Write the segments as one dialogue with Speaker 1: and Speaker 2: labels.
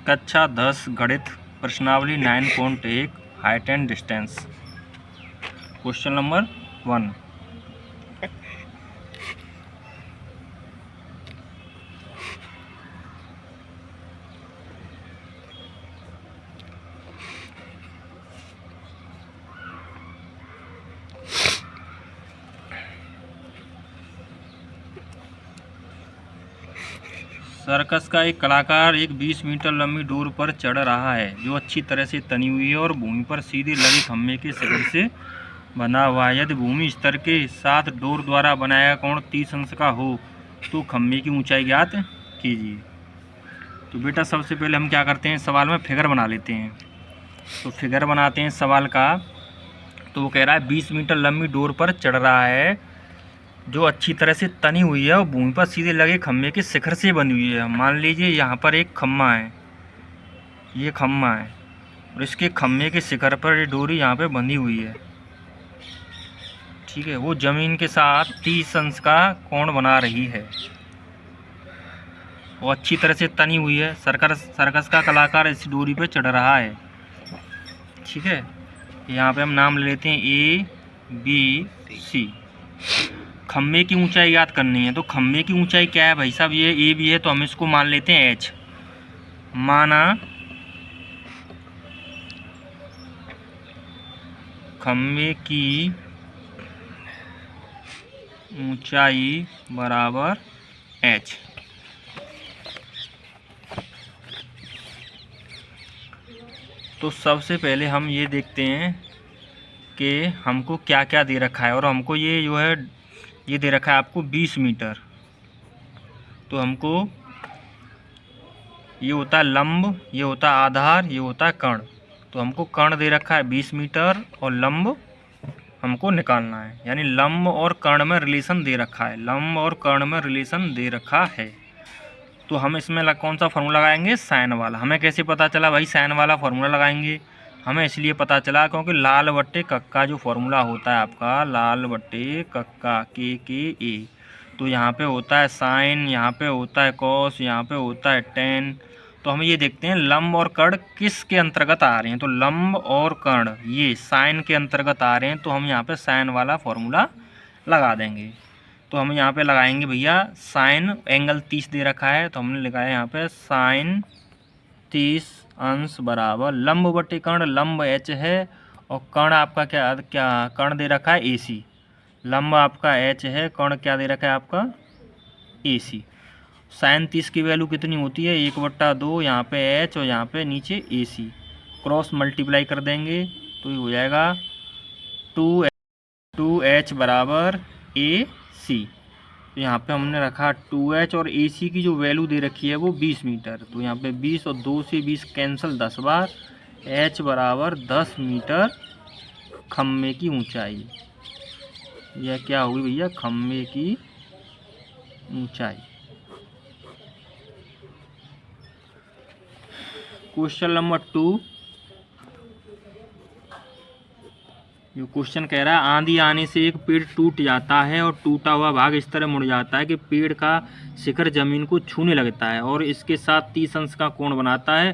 Speaker 1: कक्षा 10 गणित प्रश्नावली 9.1 height and distance. Question number 1। Circus का एक कलाकार एक 20 मीटर लंबी डोर पर चढ़ रहा है जो अच्छी तरह से तनी हुई है और भूमि पर सीधे लगे खम्भे के शिखर से बना हुआ है। यदि भूमि स्तर के साथ डोर द्वारा बनाया कोण 30 अंश का हो तो खम्भे की ऊंचाई ज्ञात कीजिए। तो बेटा सबसे पहले हम क्या करते हैं, सवाल में फिगर बना लेते हैं। तो फिगर बनाते हैं सवाल का। तो वो कह रहा है 20 मीटर लंबी डोर पर चढ़ रहा है जो अच्छी तरह से तनी हुई है और भूमि पर सीधे लगे खम्भे के शिखर से बनी हुई है। मान लीजिए यहाँ पर एक खम्भा है, ये खम्भा है और इसके खम्भे के शिखर पर ये डोरी यहाँ पे बंधी हुई है। ठीक है, वो ज़मीन के साथ 30 अंश का कोण बना रही है। वो अच्छी तरह से तनी हुई है। सर्कस का कलाकार इस डोरी पे चढ़ रहा है। ठीक है, यहाँ पे हम नाम ले लेते हैं ABC। खम्भे की ऊंचाई याद करनी है। तो खम्भे की ऊंचाई क्या है भाई साहब, ये ए भी है तो हम इसको मान लेते हैं H। माना खम्भे की ऊंचाई बराबर H। तो सबसे पहले हम ये देखते हैं कि हमको क्या क्या दे रखा है। और हमको ये जो है ये दे रखा है आपको 20 मीटर। तो हमको ये होता है लंब, ये होता है आधार, ये होता है कर्ण। तो हमको कर्ण दे रखा है 20 मीटर और लंब हमको निकालना है। यानी लंब और कर्ण में रिलेशन दे रखा है, लंब और कर्ण में रिलेशन दे रखा है। तो हम इसमें कौन सा फार्मूला लगाएंगे, साइन वाला। हमें कैसे पता चला भाई साइन वाला फार्मूला लगाएंगे, हमें इसलिए पता चला क्योंकि लाल बट्टे कक्का जो फार्मूला होता है आपका, लाल बट्टे कक्का के ए। तो यहाँ पे होता है साइन, यहाँ पे होता है कॉस, यहाँ पे होता है टेन। तो हम ये देखते हैं लंब और कर्ण किस के अंतर्गत आ रहे हैं। तो लंब और कर्ण ये साइन के अंतर्गत आ रहे हैं। तो हम यहाँ पे साइन वाला फार्मूला लगा देंगे। तो हम यहाँ पे लगाएंगे भैया साइन, एंगल 30 दे रखा है तो हमने लिखा है यहाँ पे साइन 30 अंश बराबर लंब बटे कर्ण। लंब H है और कर्ण आपका क्या कर्ण दे रखा है AC। लंब आपका H है, कर्ण क्या दे रखा है आपका AC। साइन 30 की वैल्यू कितनी होती है, 1/2, यहाँ पे H और यहाँ पे नीचे AC। क्रॉस मल्टीप्लाई कर देंगे तो ये हो जाएगा 2H बराबर AC। तो यहाँ पे हमने रखा 2H और AC की जो वैल्यू दे रखी है वो 20 मीटर। तो यहाँ पे 20 और 2 से 20 कैंसिल 10 बार। H बराबर 10 मीटर खम्भे की ऊंचाई। यह क्या हुई भैया, खम्भे की ऊंचाई। Question number 2। जो क्वेश्चन कह रहा है आंधी आने से एक पेड़ टूट जाता है और टूटा हुआ भाग इस तरह मुड़ जाता है कि पेड़ का शिखर जमीन को छूने लगता है और इसके साथ 30 अंश का कोण बनाता है।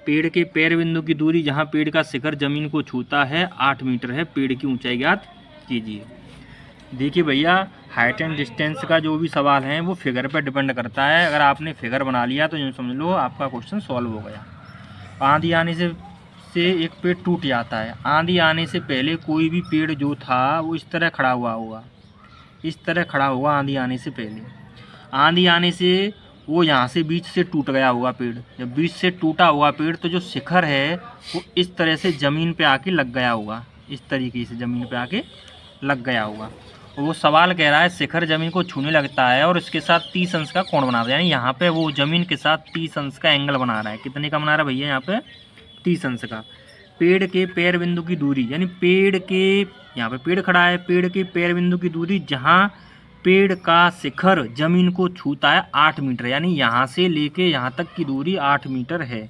Speaker 1: पेड़ के पैर बिंदु की दूरी जहां पेड़ का शिखर जमीन को छूता है 8 मीटर है। पेड़ की ऊंचाई ज्ञात कीजिए। देखिए भैया हाइट एंड डिस्टेंस का जो भी सवाल है वो फिगर पर डिपेंड करता है। अगर आपने फिगर बना लिया तो यूँ समझ लो आपका क्वेश्चन सॉल्व हो गया। आंधी आने से एक पेड़ टूट जाता है। आंधी आने से पहले कोई भी पेड़ जो था वो इस तरह खड़ा हुआ होगा, इस तरह खड़ा होगा आंधी आने से पहले। आंधी आने से वो यहाँ से बीच से टूट गया होगा पेड़। जब बीच से टूटा हुआ पेड़ तो जो शिखर है वो इस तरह से ज़मीन पे आके लग गया होगा, इस तरीके से ज़मीन पे आके लग गया होगा। और वो सवाल कह रहा है शिखर ज़मीन को छूने लगता है और इसके साथ 30 अंश का कोण बनाता है। यानी यहाँ पे वो ज़मीन के साथ 30 अंश का एंगल बना रहा है। कितने का बना रहा है भैया, यहाँ पे 30 अंश का। पेड़ के पैर बिंदु की दूरी, यानी पेड़ के यहाँ पे पेड़ खड़ा है, पेड़ के पैर बिंदु की दूरी जहाँ पेड़ का शिखर जमीन को छूता है 8 मीटर। यानी यहाँ से लेके यहाँ तक की दूरी 8 मीटर है।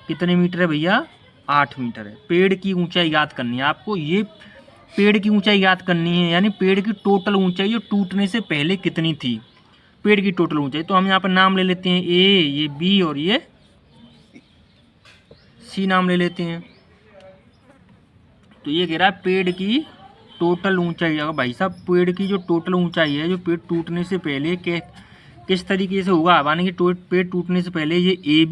Speaker 1: कितने मीटर है भैया, 8 मीटर है। पेड़ की ऊंचाई याद करनी है आपको। ये पेड़ की ऊंचाई याद करनी है, यानी पेड़ की टोटल ऊंचाई ये टूटने से पहले कितनी थी, पेड़ की टोटल ऊंचाई। तो हम यहाँ पर नाम ले लेते हैं A, ये B और ये सी नाम ले लेते हैं। तो ये कह रहा है पेड़ की टोटल ऊंचाई, अगर भाई साहब पेड़ की जो टोटल ऊंचाई है जो पेड़ टूटने से पहले किस तरीके से होगा, माने कि पेड़ टूटने से पहले ये ए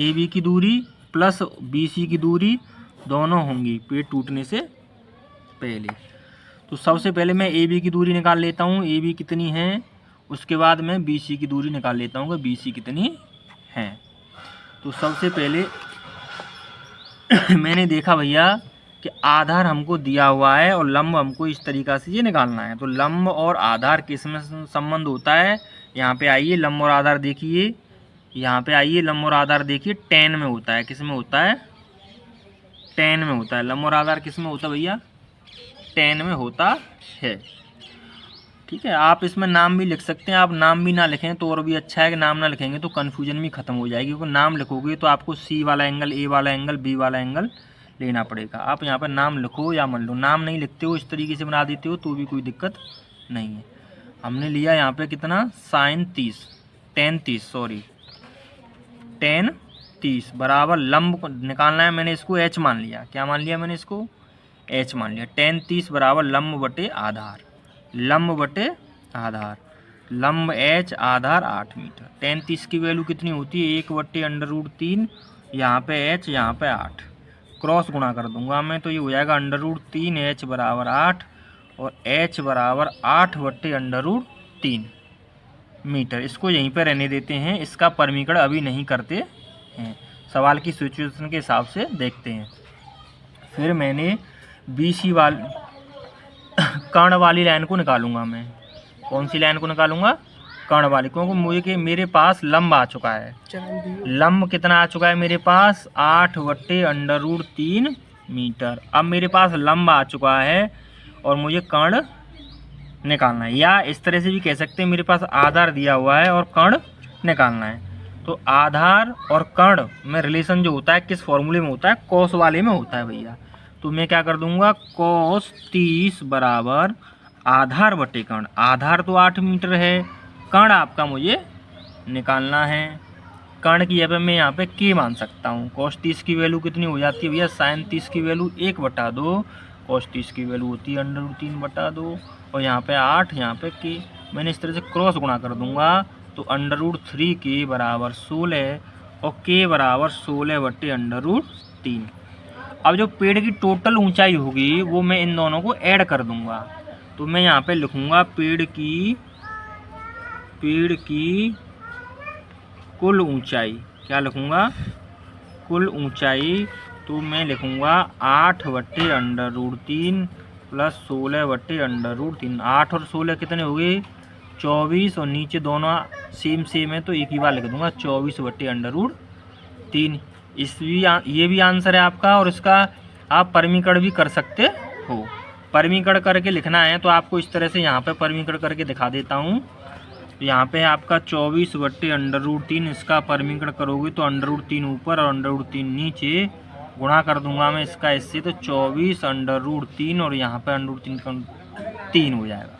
Speaker 1: बी की दूरी प्लस बी सी की दूरी दोनों होंगी पेड़ टूटने से पहले। तो सबसे पहले मैं ए बी की दूरी निकाल लेता हूँ, ए बी कितनी है, उसके बाद मैं बी सी की दूरी निकाल लेता हूँ कि बी सी कितनी है। तो सबसे पहले मैंने देखा भैया कि आधार हमको दिया हुआ है और लंब हमको इस तरीक़ा से ये निकालना है। तो लंब और आधार किस में संबंध होता है, यहाँ पे आइए लंब और आधार देखिए, यहाँ पे आइए लंब और आधार देखिए, tan में होता है। किस में होता है, tan में होता है। लंब और आधार किस में होता है भैया, tan में होता है। ठीक है, आप इसमें नाम भी लिख सकते हैं, आप नाम भी ना लिखें तो और भी अच्छा है कि नाम ना लिखेंगे तो कन्फ्यूजन भी खत्म हो जाएगी, क्योंकि नाम लिखोगे तो आपको सी वाला एंगल, ए वाला एंगल, बी वाला एंगल लेना पड़ेगा। आप यहाँ पर नाम लिखो या मान लो, नाम नहीं लिखते हो इस तरीके से बना देते हो तो भी कोई दिक्कत नहीं है। हमने लिया यहाँ पे कितना, sin 30 tan 30 बराबर लंब को निकालना है, मैंने इसको h मान लिया। क्या मान लिया मैंने इसको, h मान लिया। tan 30 बराबर लंब बटे आधार, लंब बटे आधार, लंब h आधार 8 मीटर। tan 30 की वैल्यू कितनी होती है, 1/√3, यहाँ पे h यहाँ पे 8, क्रॉस गुणा कर दूंगा मैं तो ये हो जाएगा √3, h बराबर 8 और h बराबर 8/√3 मीटर। इसको यहीं पर रहने देते हैं, इसका परमीकरण अभी नहीं करते हैं, सवाल की सिचुएशन के हिसाब से देखते हैं। फिर मैंने BC कर्ण वाली लाइन को निकालूंगा मैं। कौन सी लाइन को निकालूंगा, कर्ण वाली, क्योंकि मुझे कि मेरे पास लंब आ चुका है। लंब कितना आ चुका है मेरे पास, 8/√3 मीटर। अब मेरे पास लंब आ चुका है और मुझे कर्ण निकालना है, या इस तरह से भी कह सकते हैं मेरे पास आधार दिया हुआ है और कर्ण निकालना है। तो आधार और कर्ण में रिलेशन जो होता है किस फॉर्मूले में होता है, कॉस वाले में होता है भैया। तो मैं क्या कर दूंगा, cos 30 बराबर आधार बटे कर्ण। आधार तो 8 मीटर है, कर्ण आपका मुझे निकालना है। कर्ण की जगह मैं यहाँ पे k मान सकता हूँ। cos 30 की वैल्यू कितनी हो जाती है भैया, sin 30 की वैल्यू 1/2, cos 30 की वैल्यू होती है √3/2 और यहाँ पे 8, यहाँ पे k। मैंने इस तरह से क्रॉस गुणा कर दूंगा तो √3k बराबर 16 और k बराबर 16/√3। अब जो पेड़ की टोटल ऊंचाई होगी वो मैं इन दोनों को ऐड कर दूंगा। तो मैं यहाँ पे लिखूंगा पेड़ की कुल ऊंचाई। क्या लिखूंगा, कुल ऊंचाई। तो मैं लिखूंगा 8/√3 प्लस 16/√3। 8 और 16 कितने हो गए, 24, और नीचे दोनों सेम है तो एक ही बार लिख दूंगा 24/√3। ये भी आंसर है आपका, और इसका आप परमीकरण भी कर सकते हो। परमीकरण करके लिखना है तो आपको इस तरह से यहाँ पे परमीकरण करके दिखा देता हूँ। तो यहाँ पे आपका 24/√3, इसका परमीकरण करोगे तो √3 ऊपर और √3 नीचे, गुणा कर दूंगा मैं इसका इससे, तो 24/√3 और यहाँ पे √3 हो जाएगा,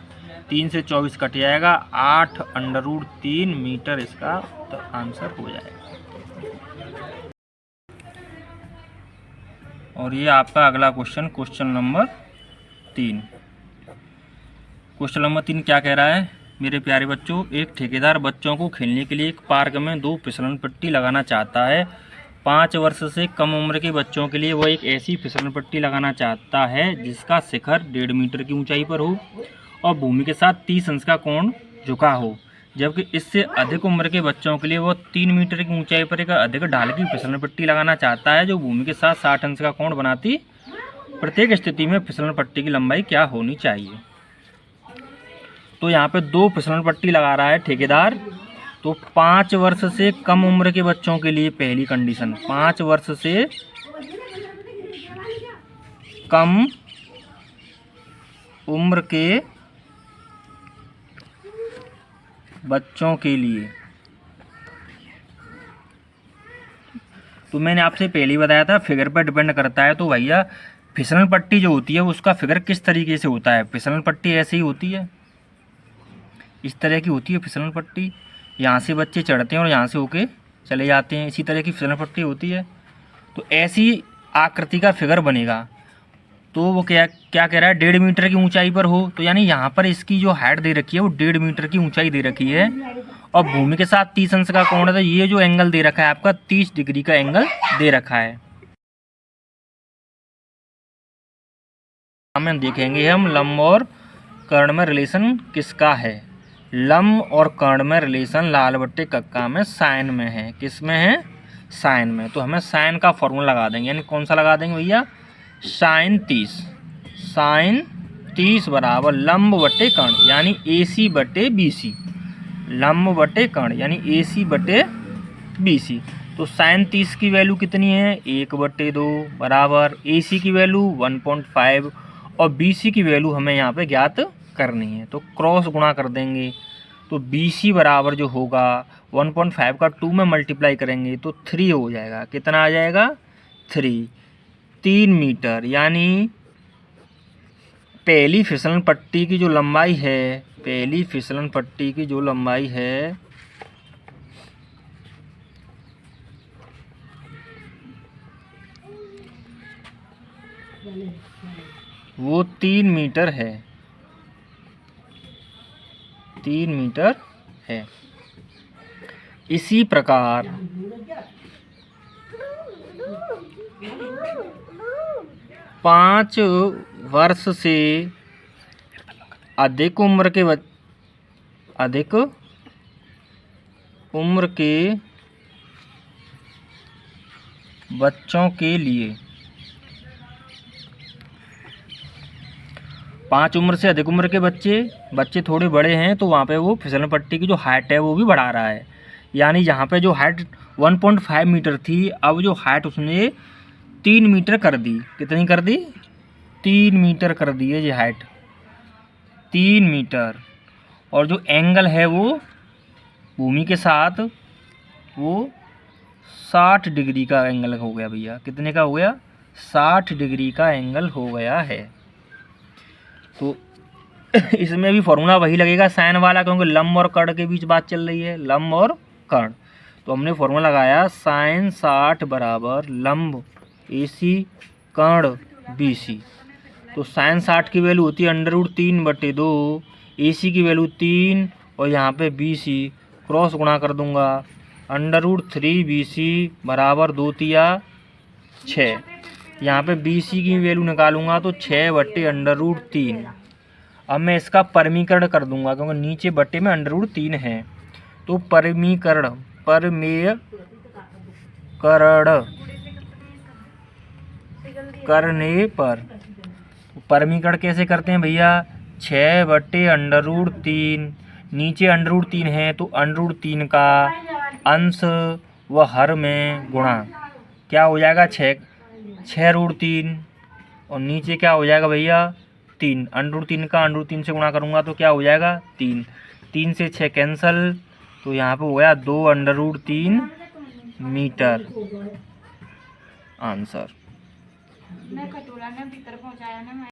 Speaker 1: 3 से 24 कट जाएगा, 8/√3 मीटर इसका तो आंसर हो जाएगा। और ये आपका अगला क्वेश्चन नंबर 3। क्वेश्चन नंबर 3 क्या कह रहा है मेरे प्यारे बच्चों, एक ठेकेदार बच्चों को खेलने के लिए एक पार्क में 2 फिसलन पट्टी लगाना चाहता है। 5 वर्ष से कम उम्र के बच्चों के लिए वह एक ऐसी फिसलन पट्टी लगाना चाहता है जिसका शिखर 1.5 मीटर की ऊंचाई पर हो और भूमि के साथ 30 अंश का कोण झुका हो, जबकि इससे अधिक उम्र के बच्चों के लिए वह 3 मीटर की ऊंचाई पर एक अधिक ढाल की फिसलन पट्टी लगाना चाहता है जो भूमि के साथ 60 अंश का कोण बनाती। प्रत्येक स्थिति में फिसलन पट्टी की लंबाई क्या होनी चाहिए। तो यहाँ पे 2 फिसलन पट्टी लगा रहा है ठेकेदार। तो 5 वर्ष से कम उम्र के बच्चों के लिए पहली कंडीशन, 5 वर्ष से कम उम्र के बच्चों के लिए, तो मैंने आपसे पहले ही बताया था फिगर पर डिपेंड करता है। तो भैया फिसलन पट्टी जो होती है उसका फिगर किस तरीके से होता है, फिसलन पट्टी ऐसे ही होती है, इस तरह की होती है फिसलन पट्टी। यहाँ से बच्चे चढ़ते हैं और यहाँ से होके चले जाते हैं, इसी तरह की फिसलन पट्टी होती है। तो ऐसी आकृति का फिगर बनेगा। तो वो क्या क्या कह रहा है, 1.5 मीटर की ऊंचाई पर हो, तो यानी यहाँ पर इसकी जो हाइट दे रखी है वो 1.5 मीटर की ऊंचाई दे रखी है और भूमि के साथ 30 अंश का कोण है। तो ये जो एंगल दे रखा है आपका 30 डिग्री का एंगल दे रखा है। हमें देखेंगे हम लंब और कर्ण में रिलेशन किसका है। लंब और कर्ण में रिलेशन लाल बट्टे कक्का में साइन में है। किस में है, साइन में। तो हमें साइन का फॉर्मूला लगा देंगे, यानी कौन सा लगा देंगे भैया, साइन 30 बराबर लंब बटे कर्ण यानी AC बटे BC। लंब बटे कर्ण यानी AC बटे BC। तो साइन 30 की वैल्यू कितनी है, 1/2 बराबर AC की वैल्यू 1.5 और BC की वैल्यू हमें यहाँ पे ज्ञात करनी है। तो क्रॉस गुणा कर देंगे तो BC बराबर जो होगा 1.5 का 2 में मल्टीप्लाई करेंगे तो 3 हो जाएगा। कितना आ जाएगा, 3 मीटर। यानी पहली फिसलन पट्टी की जो लंबाई है, पहली फिसलन पट्टी की जो लंबाई है वो 3 मीटर है, 3 मीटर है। इसी प्रकार पाँच वर्ष से अधिक उम्र के बच्चों के लिए, 5 उम्र से अधिक उम्र के बच्चे थोड़े बड़े हैं तो वहाँ पे वो फिसलन पट्टी की जो हाइट है वो भी बढ़ा रहा है। यानी यहाँ पे जो हाइट 1.5 मीटर थी, अब जो हाइट उसने 3 मीटर कर दी। कितनी कर दी, 3 मीटर कर दी है ये हाइट, 3 मीटर। और जो एंगल है वो भूमि के साथ वो 60 डिग्री का एंगल हो गया भैया। कितने का हो गया, 60 डिग्री का एंगल हो गया है। तो इसमें भी फॉर्मूला वही लगेगा साइन वाला, क्योंकि लंब और कर्ण के बीच बात चल रही है, लंब और कर्ण। तो हमने फॉर्मूला लगाया साइन 60 बराबर लंब AC कर्ण BC। तो साइन 60 की वैल्यू होती है √3/2, AC की वैल्यू 3 और यहाँ पे BC क्रॉस गुणा कर दूंगा, √3BC बराबर 2 तिया 6। यहाँ पे BC की वैल्यू निकालूंगा तो 6/√3। अब मैं इसका परमीकरण कर दूंगा क्योंकि नीचे बट्टे में √3 है। तो परमीकरण करने पर परमीकरण कैसे करते हैं भैया, 6/√3, नीचे √3 है तो √3 का अंश व हर में गुणा, क्या हो जाएगा 6√3 और नीचे क्या हो जाएगा भैया 3। √3 का √3 से गुणा करूँगा तो क्या हो जाएगा 3, 3 से 6 कैंसल, तो यहाँ पे हो गया 2/√3 मीटर आंसर।